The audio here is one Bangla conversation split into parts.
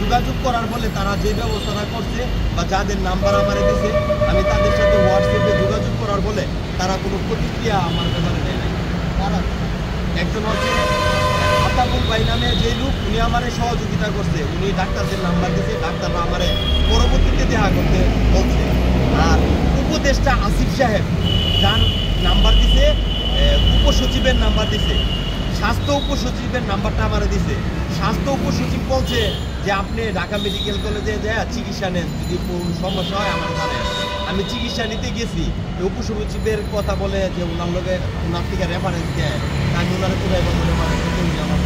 যোগাযোগ করার ফলে তারা যে ব্যবস্থাটা করছে বা যাদের নাম্বার আমার দিছে, আমি তাদের সাথে হোয়াটসঅ্যাপে যোগাযোগ করার ফলে তারা কোনো প্রতিক্রিয়া আমার ব্যাপারে দেয় নাই। তারা একজন হচ্ছে আতাবুল ভাই নামে যে লোক, উনি আমারে সহযোগিতা করছে, উনি ডাক্তারদের নাম্বার দিয়েছে, ডাক্তাররা আমারে পরবর্তীতে দেখা করতে বলছে। আর উপদেষ্টা আসিফ সাহেব যার নাম্বার দিছে, উপসচিবের নাম্বার দিছে, স্বাস্থ্য উপসচিবের নাম্বারটা আমারে দিছে। স্বাস্থ্য উপসচিব বলছে যে আপনি ঢাকা মেডিকেল কলেজে যায় চিকিৎসা নেন, যদি কোনো সমস্যা হয় আমার জানেন। আমি চিকিৎসা নিতে গেছি, উপসচিবের কথা বলে যে ওনার লোকে ওনার থেকে রেফারেন্স দেয়, আমি ওনারা কোথায় বলবো রেফারেন্স আমার।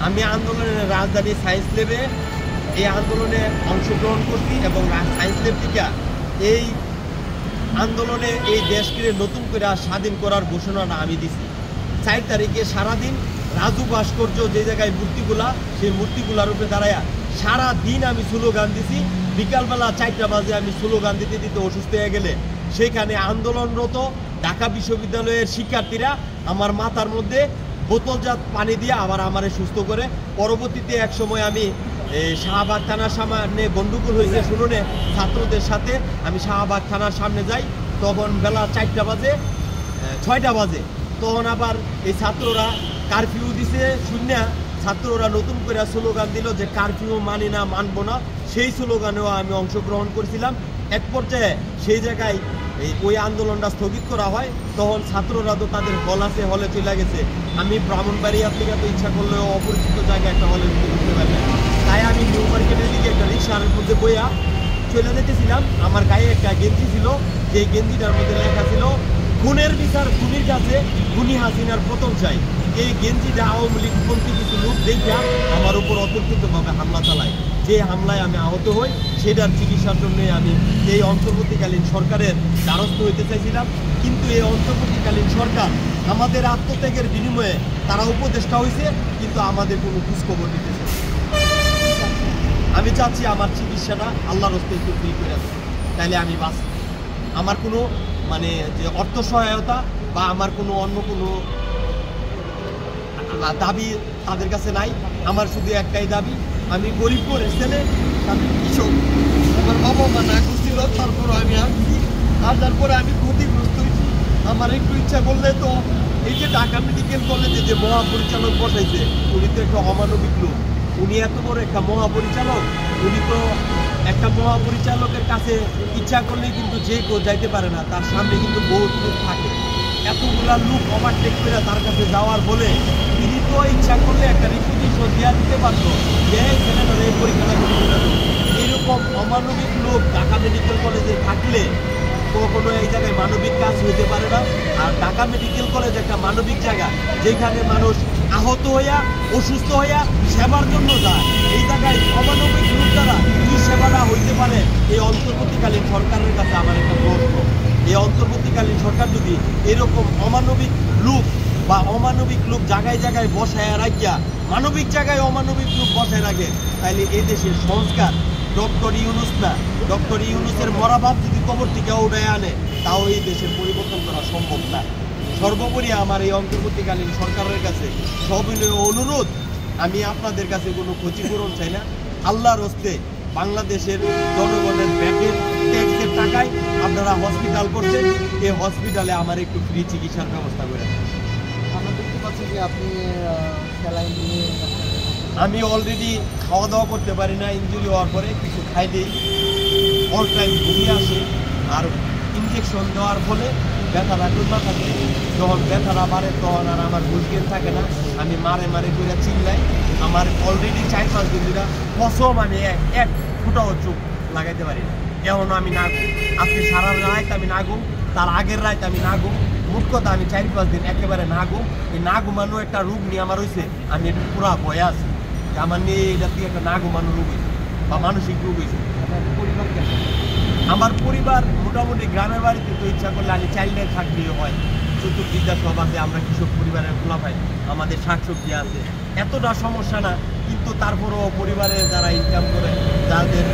আমি আন্দোলনের রাজধানী সায়েন্স ল্যাবে এই আন্দোলনে অংশগ্রহণ করছি এবং সায়েন্স ল্যাব থেকে এই আন্দোলনে এই দেশকে নতুন করে স্বাধীন করার ঘোষণাটা আমি দিছি। 4 তারিখে সারাদিন রাজু ভাস্কর্য যে জায়গায় মূর্তিগুলা, সেই মূর্তিগুলার উপরে দাঁড়ায়া সারা দিন আমি স্লোগান দিছি। বিকালবেলা 4টা বাজে আমি স্লোগান দিতে দিতে অসুস্থ হয়ে গেলে সেখানে আন্দোলনরত ঢাকা বিশ্ববিদ্যালয়ের শিক্ষার্থীরা আমার মাথার মধ্যে বোতলজাত পানি দিয়ে আবার আমারে সুস্থ করে। পরবর্তীতে এক সময় আমি শাহবাগ থানার সামনে গন্ডগোল হয়েছে শুনুনে ছাত্রদের সাথে, আমি শাহবাগ থানার সামনে যাই, তখন বেলা 4টা বাজে 6টা বাজে, তখন আবার এই ছাত্ররা কারফিউ দিছে শূন্য, ছাত্ররা নতুন করে স্লোগান দিল যে কারফিউ মানি না, মানবো না। সেই স্লোগানেও আমি অংশগ্রহণ করেছিলাম। এক পর্যায়ে সেই জায়গায় ওই আন্দোলনটা স্থগিত করা হয়। তখন ছাত্ররা তো তাদের হল আছে, হলে চলে গেছে। আমি ব্রাহ্মণবাড়িয়া থেকে তো ইচ্ছা করলেও অপরিচিত জায়গায় একটা হলে ঢুকতে পারলাম, তাই আমি নিউ মার্কেটের দিকে একটা রিক্সার মধ্যে বইয়া চলে যেতেছিলাম। আমার গায়ে একটা গেঞ্জি ছিল, যে গেঞ্জিটার মধ্যে লেখা ছিল খুনের বিচার খুনির কাছে, খুনি হাসিনার পতন চাই। এই গেঞ্জিটা আওয়ামী লীগপন্থী কিছু লোক দেখা আমার উপর অতর্কিতভাবে হামলা চালায়। যে হামলায় আমি আহত হই, সেটার চিকিৎসার জন্য আমি এই অন্তর্বর্তীকালীন সরকারের দ্বারস্থ হইতে চাইছিলাম। কিন্তু এই অন্তর্বর্তীকালীন সরকার আমাদের আত্মত্যাগের বিনিময়ে তারা উপদেষ্টা হয়েছে, কিন্তু আমাদের কোনো খোঁজখবর দিতেছে। আমি চাচ্ছি আমার চিকিৎসাটা আল্লাহর হস্তে একটু ফ্রি করে দেয়, তাইলে আমি বাঁচি। আমার কোনো মানে যে অর্থ সহায়তা বা আমার কোনো অন্য কোনো দাবি তাদের কাছে নাই। আমার শুধু একটাই দাবি, আমি গরিব করে ছেলে, আমি কৃষক, আমার বাবা মা না করছিল, তারপরে আমি আসছি, আর তারপরে আমি ক্ষতিগ্রস্ত হয়েছি। আমার একটু ইচ্ছা করলে তো এই যে ঢাকা মেডিকেল কলেজে যে মহাপরিচালক বসাইছে, উনি তো একটা অমানবিক লোক। উনি এত বড় একটা মহাপরিচালক, উনি তো একটা মহাপরিচালকের কাছে ইচ্ছা করলে কিন্তু যে কেউ যাইতে পারে না, তার সামনে কিন্তু বহুত লোক থাকে। এতগুলা লোক ওভারটেক করে তার কাছে যাওয়ার বলে তিনি তো ইচ্ছা করলে একটা রিকুইজিশন দেওয়া দিতে পারতো যে ছেলেটা এই পরীক্ষাটা করে দেবো। এইরকম অমানবিক লোক ঢাকা মেডিকেল কলেজে থাকলে কখনো এই জায়গায় মানবিক কাজ হইতে পারে না। আর ঢাকা মেডিকেল কলেজ একটা মানবিক জায়গা, যেখানে মানুষ আহত হইয়া অসুস্থ হইয়া সেবার জন্য যায়। এই জায়গায় অমানবিক লোক দ্বারা কি সেবাটা হইতে পারে, এই অন্তর্বর্তীকালীন সরকারের কাছে আমার একটা প্রশ্ন। এই অন্তর্বর্তীকালীন সরকার যদি এরকম অমানবিক লোক বা অমানবিক লোক জায়গায় জায়গায় বসায় রাখিয়া মানবিক জায়গায় অমানবিক লোক বসায় রাখে, তাহলে এই দেশের সংস্কার ডক্টর ইউনূস না, ডক্টর ইউনূসের মরাভাব যদি কবর থেকে উঠে আনে, তাও এই দেশের পরিবর্তন করা সম্ভব না। সর্বোপরি আমার এই অন্তর্বর্তীকালীন সরকারের কাছে সবিনয় অনুরোধ, আমি আপনাদের কাছে কোনো ক্ষতিপূরণ চাই না। আল্লাহর হস্তে বাংলাদেশের জনগণের ব্যাংকের ট্যাক্সের টাকায় আপনারা হসপিটাল করছেন, এই হসপিটালে আমার একটু ফ্রি চিকিৎসার ব্যবস্থা করে দেন। আমরা দেখতে পাচ্ছি যে আপনি স্যালাইন নিয়ে, আমি অলরেডি খাওয়া দাওয়া করতে পারি না, ইনজুরি হওয়ার পরে কিছু খাইলেই অল টাইম ঘুমিয়ে আসে। আর ইনজেকশন দেওয়ার ফলে ব্যথাটা কমা থাকে, যখন ব্যথাটা বাড়ে তখন আর আমার হুঁশজ্ঞান থাকে না, আমি মারে মারে করে চিল্লাই। আমার অলরেডি 4-5 দিন ধরে কসম আমি এক ফুটাও চোখ লাগাইতে পারি না। এখনও আমি না ঘুম, আজকে সারা রাত আমি না ঘুম, তার আগের রাত আমি না ঘুম। মোট কথা আমি 4-5 দিন একেবারে না ঘুম। এই না ঘুমানো একটা রোগ নিয়ে আমার হয়েছে, আমি একটু পুরা ভয়ে আছি যে আমার নিয়ে এটা থেকে একটা না ঘুমানো রোগ হয়েছে বা মানসিক রোগ হয়েছে। পরিবার কেমন? আমার পরিবার মোটামুটি গ্রামের বাড়িতে তো ইচ্ছা করলে আমি চাইলে থাকলেও হয়, চতুর্দিকটা সব আছে, আমরা কৃষক পরিবারের খোলা পাই, আমাদের শাকসবজি আছে, এতটা সমস্যা না। কিন্তু তারপরেও পরিবারের যারা ইনকাম করে, যাদের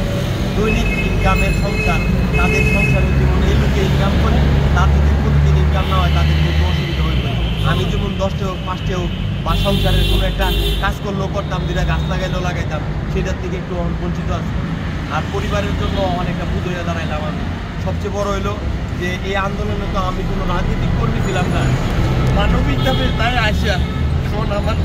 দৈনিক ইনকামের সংসার, তাদের সংসারের যেমন এই লোকে ইনকাম করে, তার যদি প্রতিদিন ইনকাম না হয় তাদের কিন্তু অসুবিধা হয়ে পড়ে। আমি যেমন 10টা হোক 5টা হোক বাসা উচারের কোনো একটা কাজ করলেও করতাম, যেটা গাছ লাগাইলেও লাগাইতাম, সেটার থেকে একটু বঞ্চিত আছি। আর পরিবারের জন্য অনেকটা বুঝ হয়ে দাঁড়াইলাম আমি। সবচেয়ে বড় হইলো যে এই আন্দোলনে তো আমি কোনো রাজনৈতিক কর্মী ছিলাম না, মানবিকভাবে তাই আসিয়া এখন আমার